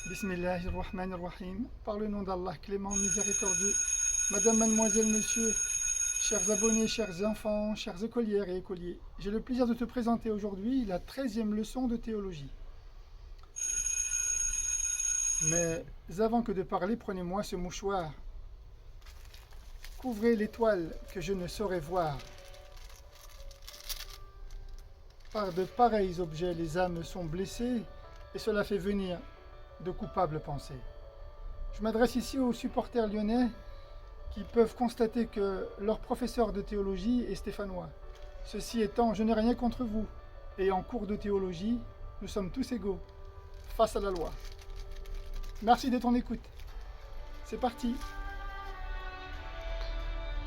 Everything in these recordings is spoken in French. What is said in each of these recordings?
Bismillahirrahmanirrahim. Par le nom d'Allah, clément, miséricordieux. Madame, mademoiselle, monsieur, chers abonnés, chers enfants, chers écolières et écoliers, j'ai le plaisir de te présenter aujourd'hui la 13e leçon de théologie. Mais avant que de parler, prenez-moi ce mouchoir. Couvrez l'étoile que je ne saurais voir. Par de pareils objets, les âmes sont blessées et cela fait venir de coupables pensées. Je m'adresse ici aux supporters lyonnais qui peuvent constater que leur professeur de théologie est stéphanois. Ceci étant, je n'ai rien contre vous, et en cours de théologie, nous sommes tous égaux, face à la loi. Merci de ton écoute. C'est parti.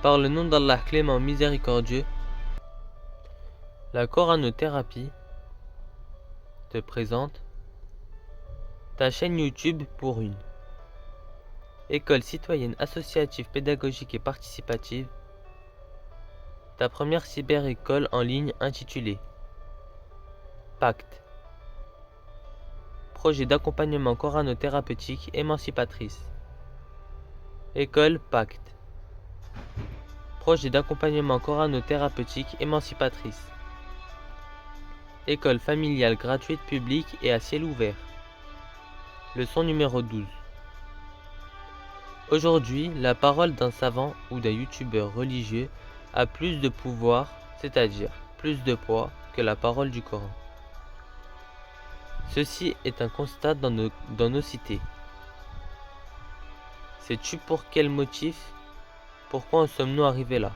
Par le nom d'Allah clément miséricordieux, la Coranothérapie te présente ta chaîne YouTube pour une école citoyenne associative pédagogique et participative, ta première cyber-école en ligne intitulée Pacte, projet d'accompagnement coranothérapeutique émancipatrice. École Pacte, projet d'accompagnement coranothérapeutique émancipatrice. École familiale gratuite publique et à ciel ouvert. Leçon numéro 12. Aujourd'hui, la parole d'un savant ou d'un youtubeur religieux a plus de pouvoir, c'est-à-dire plus de poids, que la parole du Coran. Ceci est un constat dans nos cités. Sais-tu pour quel motif? Pourquoi en sommes-nous arrivés là?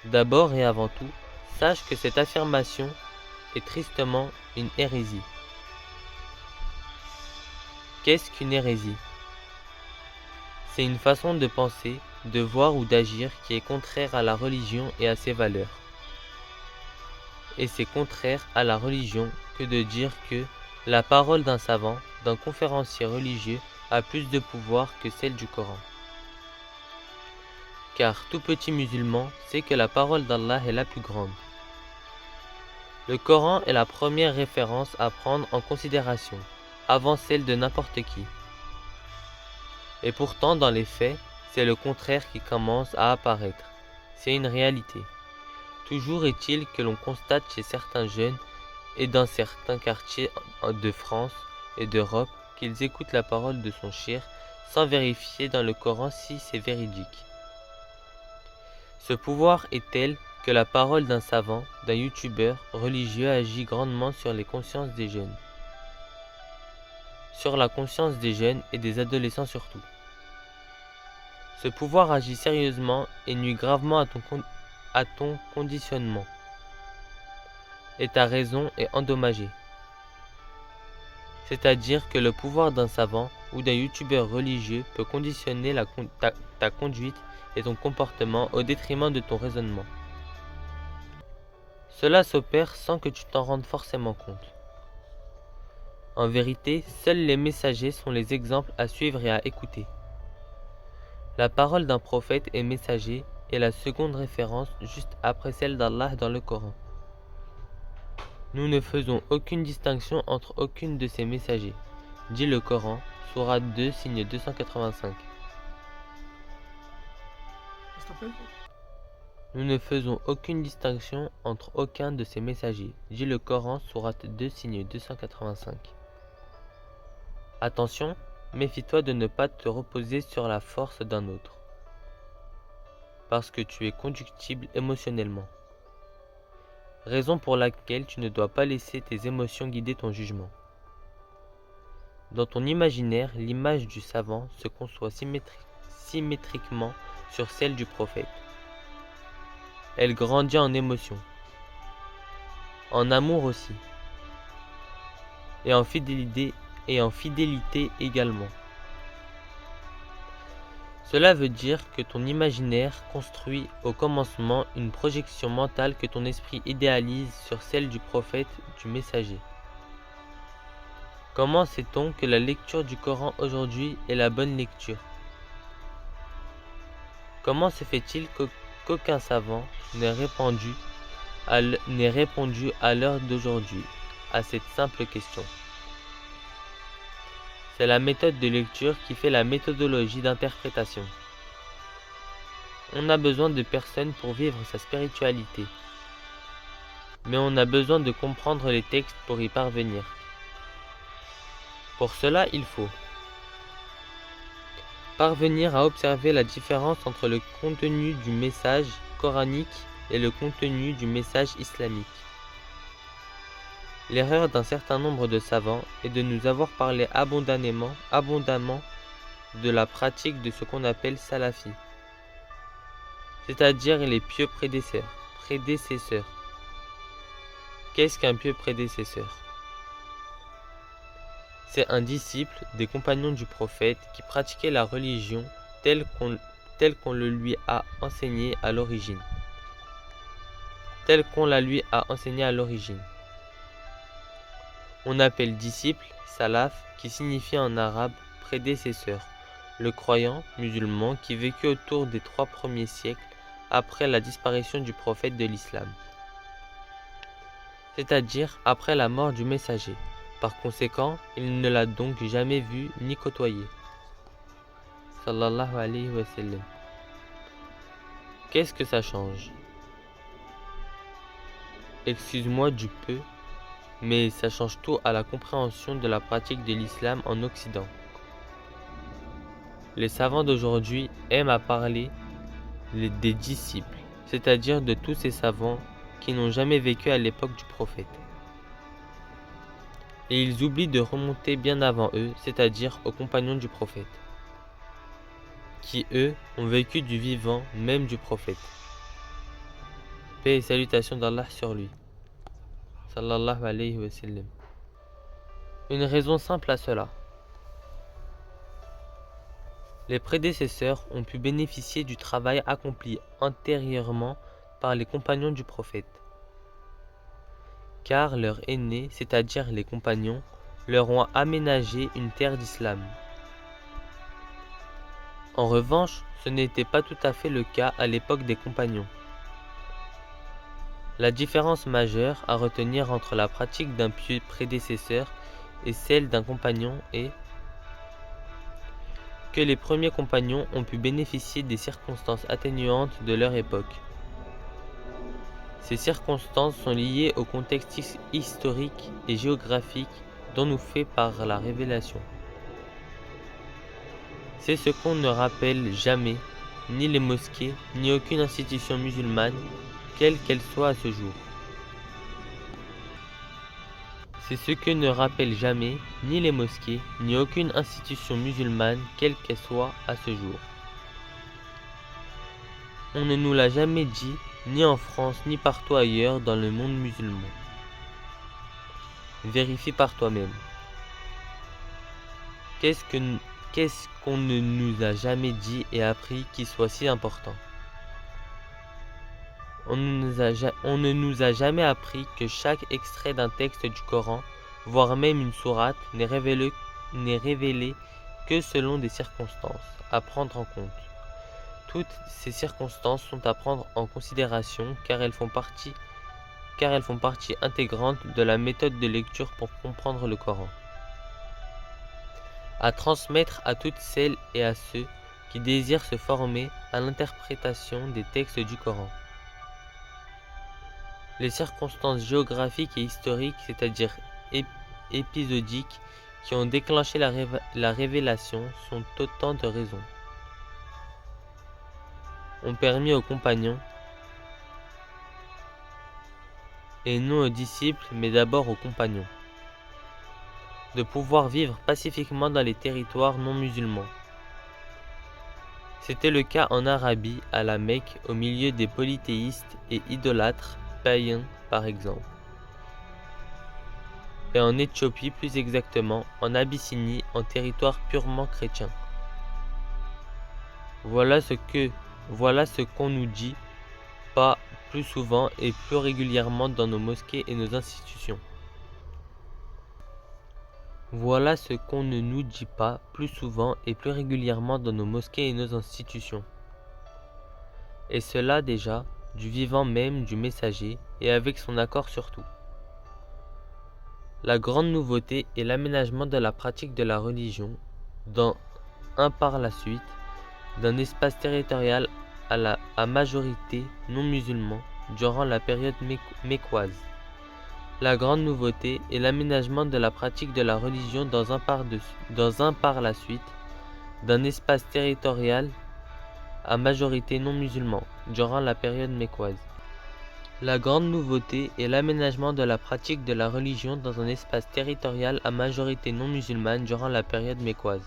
D'abord et avant tout, sache que cette affirmation est tristement une hérésie. Qu'est-ce qu'une hérésie? C'est une façon de penser, de voir ou d'agir qui est contraire à la religion et à ses valeurs. Et c'est contraire à la religion que de dire que la parole d'un savant, d'un conférencier religieux a plus de pouvoir que celle du Coran. Car tout petit musulman sait que la parole d'Allah est la plus grande. Le Coran est la première référence à prendre en considération, avant celle de n'importe qui. Et pourtant, dans les faits, c'est le contraire qui commence à apparaître. C'est une réalité. Toujours est-il que l'on constate chez certains jeunes et dans certains quartiers de France et d'Europe qu'ils écoutent la parole de son shir sans vérifier dans le Coran si c'est véridique. Ce pouvoir est tel que la parole d'un savant, d'un youtubeur religieux agit grandement sur les consciences des jeunes. Sur la conscience des jeunes et des adolescents surtout. Ce pouvoir agit sérieusement et nuit gravement à ton conditionnement. Et ta raison est endommagée. C'est-à-dire que le pouvoir d'un savant ou d'un youtubeur religieux peut conditionner ta conduite et ton comportement au détriment de ton raisonnement. Cela s'opère sans que tu t'en rendes forcément compte. En vérité, seuls les messagers sont les exemples à suivre et à écouter. La parole d'un prophète et messager est la seconde référence juste après celle d'Allah dans le Coran. Nous ne faisons aucune distinction entre aucune de ces messagers, dit le Coran, sourate 2, signe 285. Nous ne faisons aucune distinction entre aucun de ces messagers, dit le Coran, sourate 2, signe 285. Attention, méfie-toi de ne pas te reposer sur la force d'un autre, parce que tu es conductible émotionnellement. Raison pour laquelle tu ne dois pas laisser tes émotions guider ton jugement. Dans ton imaginaire, l'image du savant se conçoit symétriquement sur celle du prophète. Elle grandit en émotion, en amour aussi, et en fidélité également. Cela veut dire que ton imaginaire construit au commencement une projection mentale que ton esprit idéalise sur celle du prophète, du messager. Comment sait-on que la lecture du Coran aujourd'hui est la bonne lecture? Comment se fait-il qu'aucun savant n'ait répondu à l'heure d'aujourd'hui à cette simple question? C'est la méthode de lecture qui fait la méthodologie d'interprétation. On a besoin de personnes pour vivre sa spiritualité. Mais on a besoin de comprendre les textes pour y parvenir. Pour cela, il faut parvenir à observer la différence entre le contenu du message coranique et le contenu du message islamique. L'erreur d'un certain nombre de savants est de nous avoir parlé abondamment de la pratique de ce qu'on appelle salafi, c'est-à-dire les pieux prédécesseurs. Qu'est-ce qu'un pieux prédécesseur? C'est un disciple des compagnons du prophète qui pratiquait la religion telle qu'on le lui a enseigné à l'origine. On appelle disciple salaf, qui signifie en arabe prédécesseur, le croyant musulman qui vécut autour des 3 premiers siècles après la disparition du prophète de l'islam, c'est-à-dire après la mort du messager. Par conséquent, il ne l'a donc jamais vu ni côtoyé. Sallallahu alayhi wa sallam. Qu'est-ce que ça change? Excuse-moi du peu, mais ça change tout à la compréhension de la pratique de l'islam en Occident. Les savants d'aujourd'hui aiment à parler des disciples, c'est-à-dire de tous ces savants qui n'ont jamais vécu à l'époque du prophète. Et ils oublient de remonter bien avant eux, c'est-à-dire aux compagnons du prophète, qui eux ont vécu du vivant même du prophète. Paix et salutations d'Allah sur lui. Sallallahu alayhi wa sallam. Une raison simple à cela. Les prédécesseurs ont pu bénéficier du travail accompli antérieurement par les compagnons du prophète, car leurs aînés, c'est-à-dire les compagnons, leur ont aménagé une terre d'islam. En revanche, ce n'était pas tout à fait le cas à l'époque des compagnons. La différence majeure à retenir entre la pratique d'un pieux prédécesseur et celle d'un compagnon est que les premiers compagnons ont pu bénéficier des circonstances atténuantes de leur époque. Ces circonstances sont liées au contexte historique et géographique dont nous fait part la révélation. C'est ce qu'on ne rappelle jamais, ni les mosquées, ni aucune institution musulmane, quelle qu'elle soit à ce jour. C'est ce que ne rappellent jamais, ni les mosquées, ni aucune institution musulmane, quelle qu'elle soit à ce jour. On ne nous l'a jamais dit, ni en France, ni partout ailleurs dans le monde musulman. Vérifie par toi-même. Qu'est-ce qu'on ne nous a jamais dit et appris qui soit si important? On ne nous a jamais appris que chaque extrait d'un texte du Coran, voire même une sourate, n'est révélé que selon des circonstances à prendre en compte. Toutes ces circonstances sont à prendre en considération car elles font partie intégrante de la méthode de lecture pour comprendre le Coran. À transmettre à toutes celles et à ceux qui désirent se former à l'interprétation des textes du Coran. Les circonstances géographiques et historiques, c'est-à-dire épisodiques, qui ont déclenché la révélation sont autant de raisons. Ont permis aux compagnons, et non aux disciples, mais d'abord aux compagnons, de pouvoir vivre pacifiquement dans les territoires non musulmans. C'était le cas en Arabie, à la Mecque, au milieu des polythéistes et idolâtres, païens par exemple, et en Éthiopie plus exactement, en Abyssinie, en territoire purement chrétien. Voilà ce qu'on nous dit pas plus souvent et plus régulièrement dans nos mosquées et nos institutions. Voilà ce qu'on ne nous dit pas plus souvent et plus régulièrement dans nos mosquées et nos institutions. Et cela déjà du vivant même du messager et avec son accord surtout. La grande nouveauté est l'aménagement de la pratique de la religion dans par la suite d'un espace territorial à majorité non musulman durant la période mécoise. La grande nouveauté est l'aménagement de la pratique de la religion dans par la suite d'un espace territorial à majorité non musulman durant la période mécoise. La grande nouveauté est l'aménagement de la pratique de la religion dans un espace territorial à majorité non musulmane durant la période mécoise.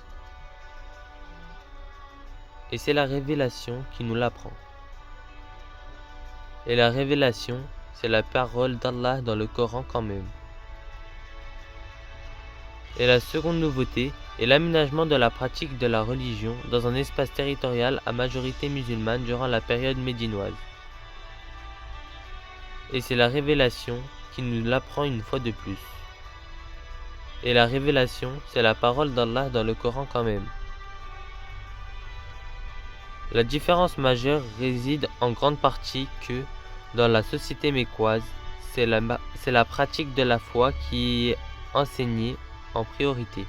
Et c'est la révélation qui nous l'apprend. Et la révélation, c'est la parole d'Allah dans le Coran quand même. Et la seconde nouveauté est l'aménagement de la pratique de la religion dans un espace territorial à majorité musulmane durant la période médinoise. Et c'est la révélation qui nous l'apprend une fois de plus. Et la révélation, c'est la parole d'Allah dans le Coran quand même. La différence majeure réside en grande partie que, dans la société mécoise, c'est la pratique de la foi qui est enseignée en priorité.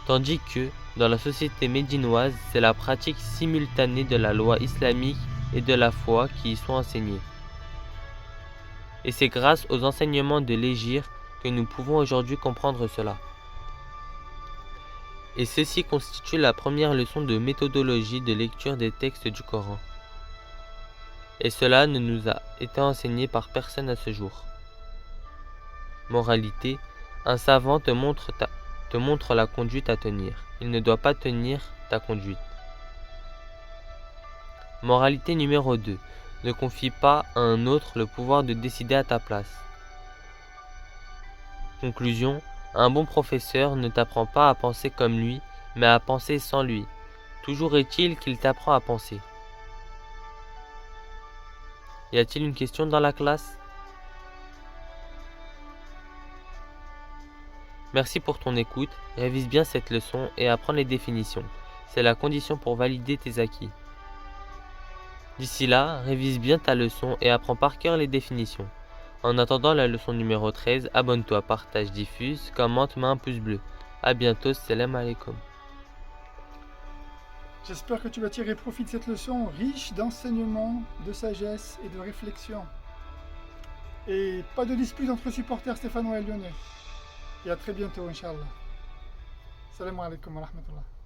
Tandis que, dans la société médinoise, c'est la pratique simultanée de la loi islamique et de la foi qui y sont enseignées. Et c'est grâce aux enseignements de l'Hégire que nous pouvons aujourd'hui comprendre cela. Et ceci constitue la première leçon de méthodologie de lecture des textes du Coran. Et cela ne nous a été enseigné par personne à ce jour. Moralité, un savant te montre la conduite à tenir. Il ne doit pas tenir ta conduite. Moralité numéro 2. Ne confie pas à un autre le pouvoir de décider à ta place. Conclusion, un bon professeur ne t'apprend pas à penser comme lui, mais à penser sans lui. Toujours est-il qu'il t'apprend à penser. Y a-t-il une question dans la classe? Merci pour ton écoute, révise bien cette leçon et apprends les définitions. C'est la condition pour valider tes acquis. D'ici là, révise bien ta leçon et apprends par cœur les définitions. En attendant la leçon numéro 13, abonne-toi, partage, diffuse, commente, mets un pouce bleu. A bientôt, salam alaikum. J'espère que tu vas tirer profit de cette leçon riche d'enseignements, de sagesse et de réflexion. Et pas de dispute entre supporters stéphanois et lyonnais. Et à très bientôt, Inch'Allah. Salam alaikum wa rahmatullah.